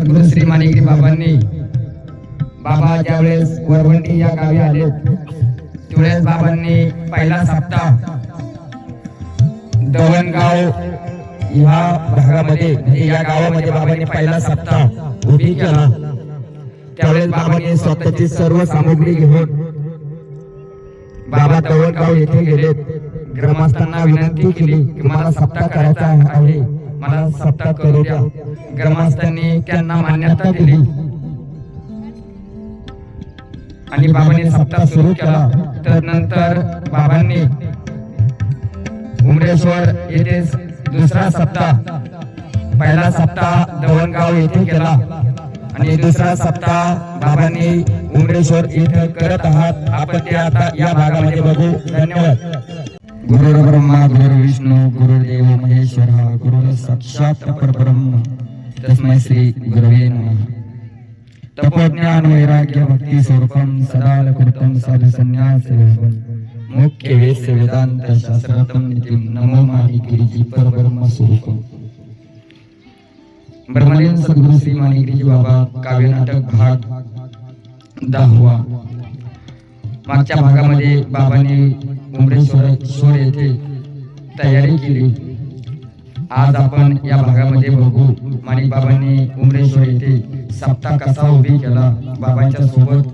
सद्गुरू श्री माणिकगिरी बाबांनी बाबा ज्यावेळेस वरवंटी या गावी आले त्यावेळेस बाबांनी पहिला सप्ताह दवणगाव या भागामध्ये म्हणजे या गावामध्ये बाबांनी पहिला सप्ताह उभी केला। त्यावेळेस बाबांनी स्वतःची सर्व सामग्री घेऊन बाबा दवणगाव येथे गेले। ग्रामस्थांना विनंती केली की मला सप्ताह करायचा आहे, मला सप्ताह करू द्या। ग्रामस्थांनी त्यांना मान्यता दिली आणि बाबांनी सप्ताह सुरू केला। त्यानंतर बाबांनी उमरेश्वर येथे दुसरा सप्ताह, पहिला सप्ताह दवणगाव येथे केला आणि दुसरा सप्ताह बाबांनी उमरेश्वर येथे करत आहात। आपण ते आता या भागामध्ये बघू। धन्यवाद। गुरुर् ब्रह्मा गुरुर्विष्णू गुरुर्देव महेश्वरः गुरुः साक्षात् परब्रह्म तस्मै श्री गुरवे नमः। तपोज्ञान वैराग्य भक्ति स्वरूपम सदा कृतं साधु संन्यास मुख्य वेस्य वेदांत शास्त्रतम नित्यम नमो माणिकगिरीजी परब्रह्म स्वरूपम। ब्रह्मलीन सद्गुरू श्री माणिकगिरीजी बाबा काव्य नाटक भाग 10वा। मागच्या भागामध्ये बाबांनी उमरेश्वर येथे तयारी केली। आज आपण या भागामध्ये बघू माणिक बाबांनी उमरेश्वर येथे सप्ताह कसा उभी केला, बाबांच्या सोबत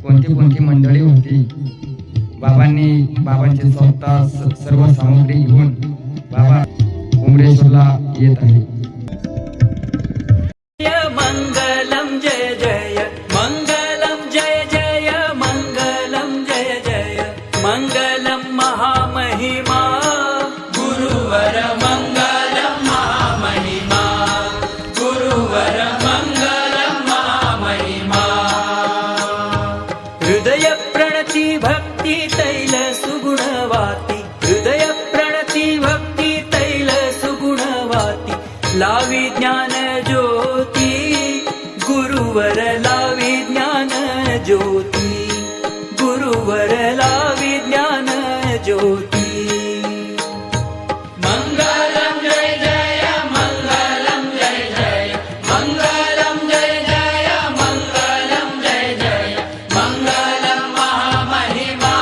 कोणती कोणती मंडळी होती। बाबांची स्वतः सर्व सामग्री घेऊन बाबा उमरेश्वरला येत आहे। मंगलम जय जय मंगलम जय जय मंगलम जय जय मंगलम महामहिमा गुरुवर मंगलम महामहिमा गुरुवर मंगलम महामहिमा। हृदय प्रणति भक्ति तैल सुगुणवाती हृदय प्रणति भक्ति तैल सुगुणवाती लावी ज्ञान ज्योति गुरुवर लावी ज्ञान ज्योति गुरुवर लावी ज्ञान ज्योति। मंगलम जय जय मंगलम जय जय मंगलम जय जय मंगलम जय जय मंगलम महामहिमा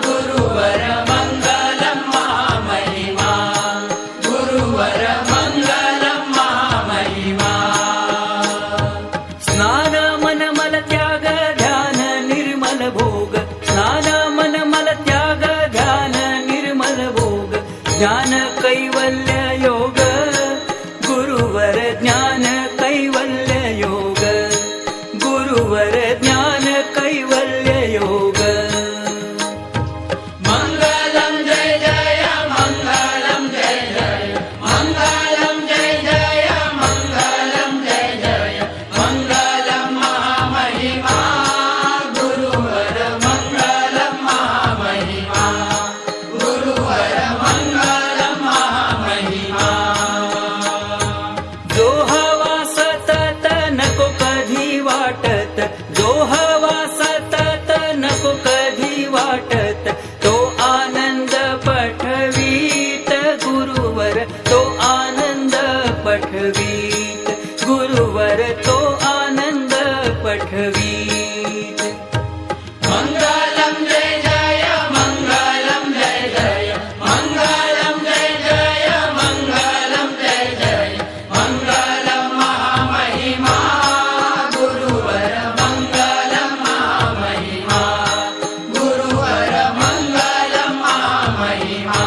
गुरुवर मंगलम महामहिमा गुरुवर मंगलम महामहिमा। स्नान मन मल त्याग ध्यान निर्मल भोग स्नान मन मल त्याग ध्यान निर्मल भोग ज्ञान कैवल्य योग गुरुवर ज्ञान कैवल्य योग गुरुवर ज्ञान कैवल्य योग। मंगलम जय जय मंगलम जय जय मंगलम जय जय मंगलम जय जय मंगलम महामहिमा गुरुवर मंगलम महामहिमा गुरुवर मंगलम महामहिमा। जो हवा सतत नको कधी वाटत जो हवा सतत नको कधी वाटत तो आनंद पठवीत गुरुवर तो आनंद पठवीत गुरुवर तो आनंद पठवीत। मंगलम जय जय मंगलम जय जय मंगलम जय जय मंगलम जय जय मंगलम महामहिमा गुरुवर मंगलम महामहिमा गुरुवर मंगलम महामहिमा।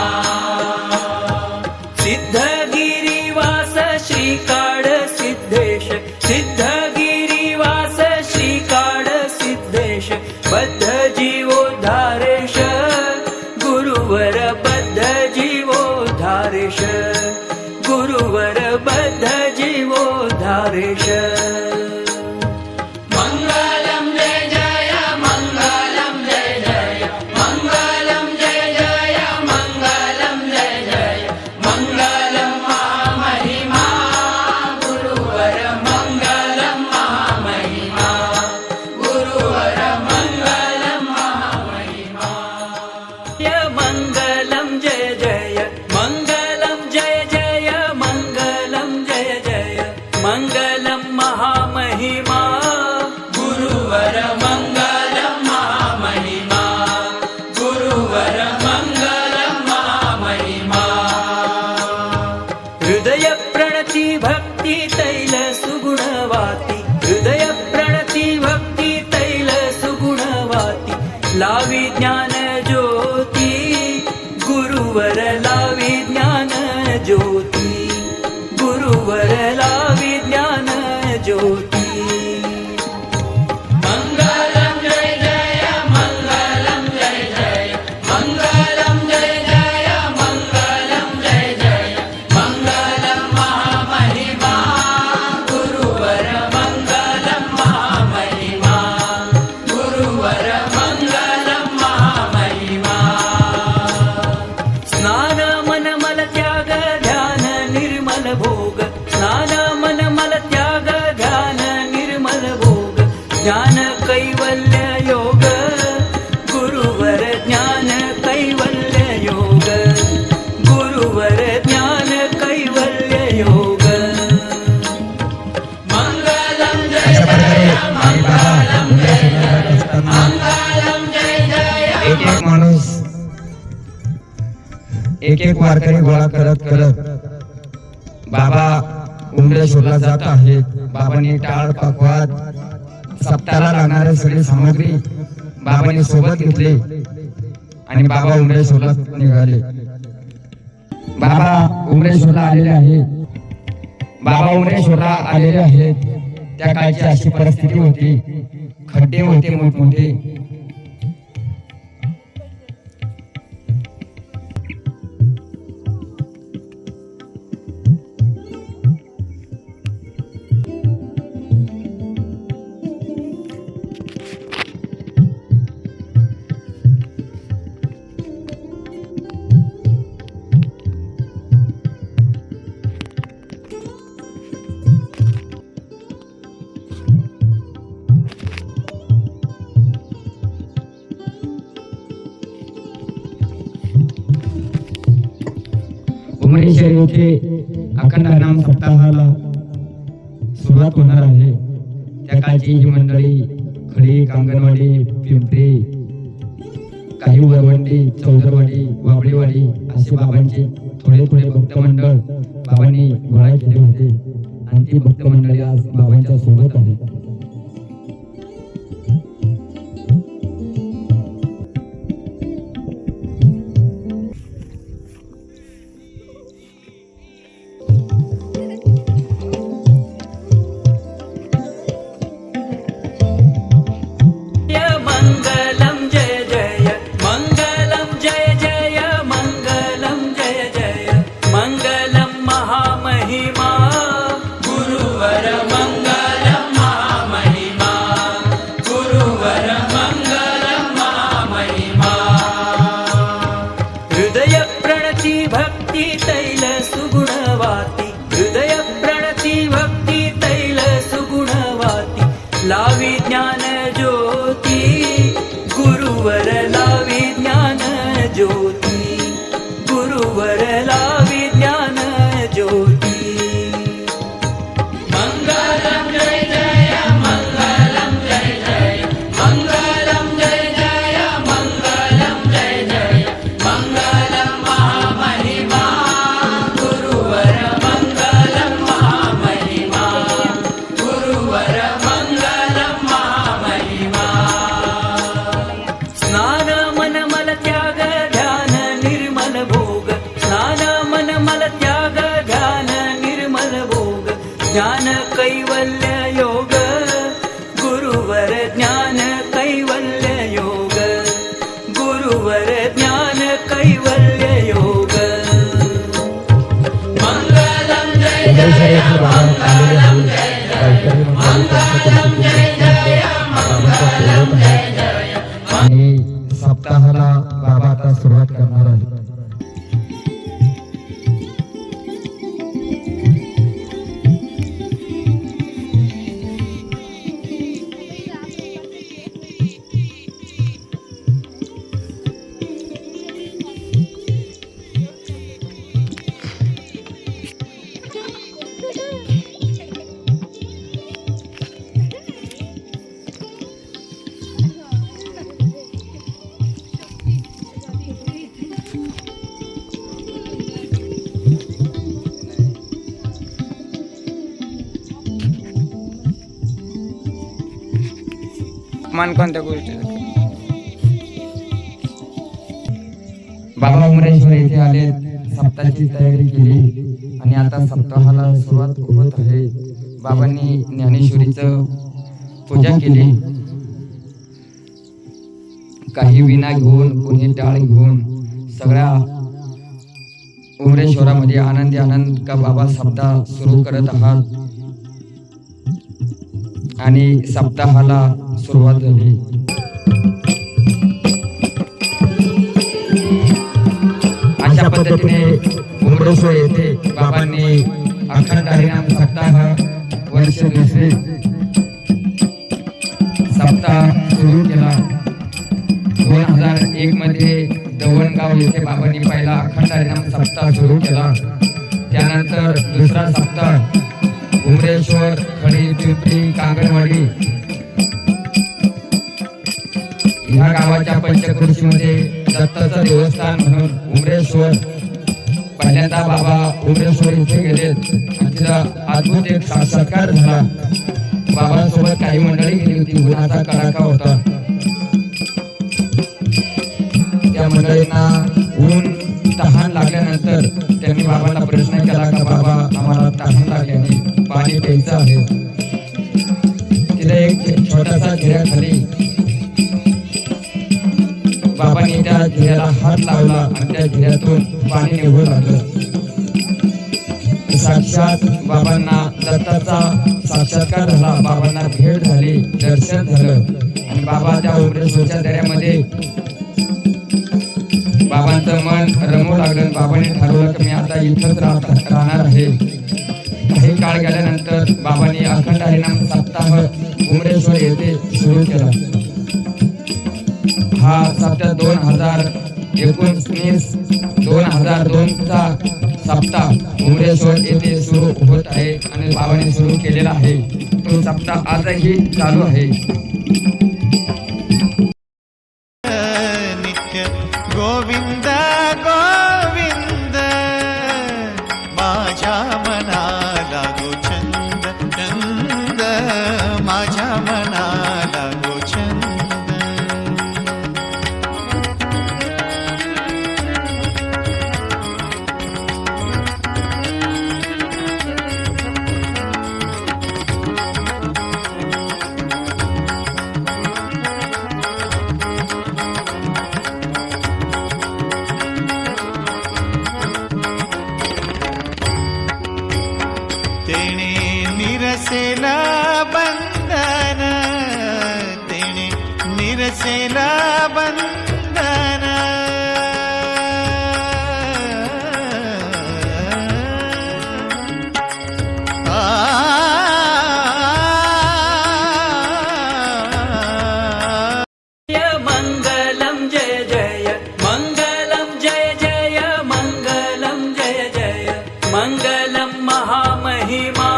सिद्धगिरीवास श्रीकाड सिद्धेश सिद्धगिरीवास श्रीकाड सिद्धेश बद्ध जीवोद्धारेश गुरुवर बद्ध जीवोद्धारेश गुरुवर बद्ध जीवोद्धारेश। मंगलम जय जय मंगलम जय जय मंगलम जय जय मंगलम जय जय मंगलम महामहिमा गुरुवर मंगलम महामहिमा गुरुवर मंगलम महामहिमा। मंगलम जय जय मंगलम जय जय मंगलम जय जय मंगलम महा एक एक वारकरी गोळा करत करत बाबा उमरेश्वरला जात आहेत. बाबांनी टाळ पाकवाद सप्ताहाला लागणारी सगळी सामग्री बाबांनी सोबत घेतली आणि बाबा उमरेश्वरला निघाले. बाबा उमरेश्वरला आलेले आहेत. बाबा उमरेश्वरला आलेले आहेत. त्या काळची अशी परिस्थिती होती, खड्डे होते मोठमोठे. उमरेश्वर येथे अखंड नाम सप्ताहाला सुरुवात होणार आहे. त्या काळची ही मंडळी खडी, कांगणवाडी, पिंपरी, काही वरवंडी, चौदरवाडी, वाबळेवाडी असे बाबांचे थोडे थोडे भक्त मंडळ बाबांनी गोळा केले होते आणि ती भक्त मंडळी आज बाबांच्या सोबत आहे. मंगलम जय जय मंगलम जय जय मंगलम जय जय मंगलम महामहिमा गुरुवर मंगलम महामहिमा गुरुवर मंगलम महामहिमा हृदय प्रणति भक्ति तैल सुगुणवाती हृदय प्रणति भक्ति तैल सुगुणवाती लावी ज्ञान ज्योती गुरुवर लावी ज्ञान ज्योती गुरुवर लावी ज्ञान ज्योती मंगलम जय जय मंगलम जय जय मंगलम जय जय मंगलम जय जय मंगलम महामहिमा गुरुवर मंगलम महामहिमा गुरुवर मंगलम महामहिमा स्नान मन मल त्याग ध्यान निर्मल भोग स्नान मन मल त्याग ध्यान निर्मल भोग ज्ञान कैवल्य योग गुरुवर ज्ञान कैवल्य योग गुरुवर ज्ञान कैवल्य योग मंगलम जय जय मंगलम जय जय मंगलम जय जय मंगलम जय जय आणि सप्ताहाला बाबा आता सुरुवात करणार आहे. मान कोणत्या गोष्टीचा बाबा उमरेश्वर येथे आले, सप्ताहाची तयारी केली आणि आता सप्ताहाला सुरुवात होत आहे. बाबांनी ज्ञानेश्वरीचं पूजा केली. काही विना घेऊन, कोणी टाळ घेऊन सगळ्या उमरेश्वरामध्ये आनंदी आनंद का बाबा सप्ताह सुरू करत आहात आणि सप्ताहाला सुरुवात झाली. अशा पद्धतीने उमरेश्वर येथे बाबांनी अखंड हरिनाम सप्ताह वर्ष दुसरे सप्ताह सुरू केला. 2001 मध्ये दवणगाव येथे बाबांनी पहिला अखंड हरिनाम सप्ताह सुरू केला. त्यानंतर दुसरा सप्ताह उमरेश्वर, खडी, पिंपरी, कांगणवाडी या गावाच्या पंचक्रोशीमध्ये दत्ताचं देवस्थान म्हणून उमरेश्वर पहिल्यांदा बाबा उमरेश्वर इथे गेले आणि तिथं अद्भुत एक साक्षात्कार झाला. बाबांसोबत काही मंडळी गेली होती. उन्हाचा कडाका होता. त्या मंडळींना ऊन तहान लागल्यानंतर त्यांनी बाबांना प्रश्न केला का बाबा आम्हाला तहान लागल्याने पाणी प्यायचं आहे. तिथे एक छोटासा घेऱ्याखाली बाबांनी त्या घेऱ्याला हात लावला आणि त्या घेऱ्यातून पाणी निघू लागलं. साक्षात बाबांना दत्ताचा साक्षात्कार झाला. बाबांना भेट झाली, दर्शन झालं आणि बाबा त्या उमरेश्वरच्या दऱ्यामध्ये बाबांचं मन रमू लागलं. बाबांनी ठरवलं की मी आता इथंच राहणार आहे. काही काळ गेल्यानंतर बाबांनी अखंड हरिनाम सप्ताह उमरेश्वर येथे सुरू केला. हा सप्ताह 2019-2002 चा सप्ताह उमरेश्वर येथे सुरू होत आहे आणि बाबांनी सुरू केलेला आहे. तो सप्ताह आजही चालू आहे. नित्य गोविंद गोविंद माझ्या मनाला गोचंद चंद माझ्या मनाला गोचंद. तेणे निरसेला बंधन तेणे निरसेला बंधन मंगलम जय जय मंगलम जय जय मंगलम जय जय मंगलम महामहिमा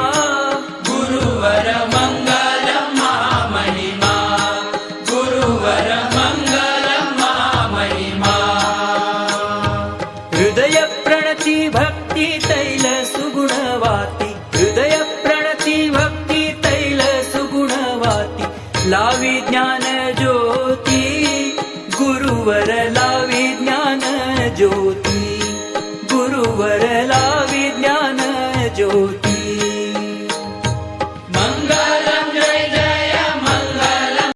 गुरुवर मंगलम महामहिमा गुरुवर मंगलम महामहिमा. हृदय प्रणति भक्ति तैल सुगुणवाती हृदय प्रणति भक्ति तैल सुगुणवाती लावी ज्ञान ज्योती गुरुवर लावी ज्ञान ज्योती गुरुवर लावी ज्ञान ज्योती.